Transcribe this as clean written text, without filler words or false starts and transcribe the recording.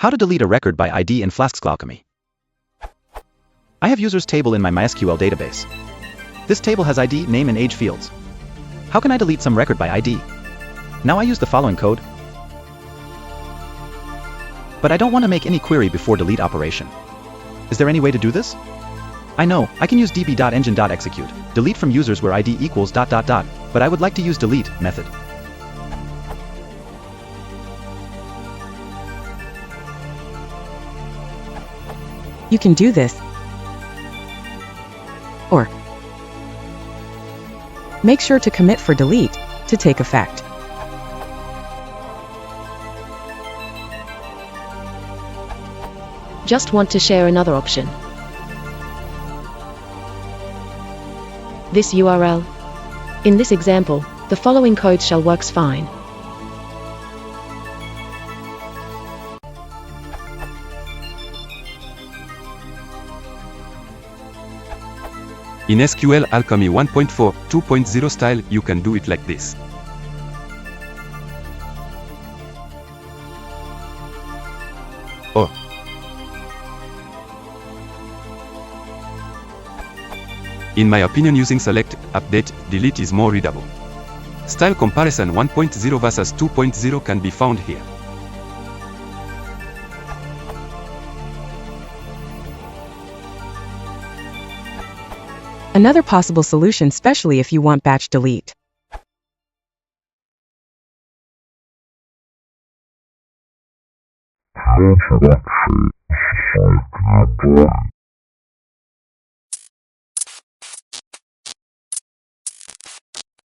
How to delete a record by ID in Flask-SQLAlchemy. I have users table in my MySQL database. This table has ID, name and age fields. How can I delete some record by ID? Now I use the following code. But I don't want to make any query before delete operation. Is there any way to do this? I know, I can use db.engine.execute, delete from users where ID equals ... but I would like to use delete method. You can do this. Or make sure to commit for delete to take effect. Just want to share another option. This URL. In this example, the following code shall works fine. In SQLAlchemy 1.4, 2.0 style, you can do it like this. Oh. In my opinion, using select, update, delete is more readable. Style comparison 1.0 versus 2.0 can be found here. Another possible solution, especially if you want batch delete. Introduction,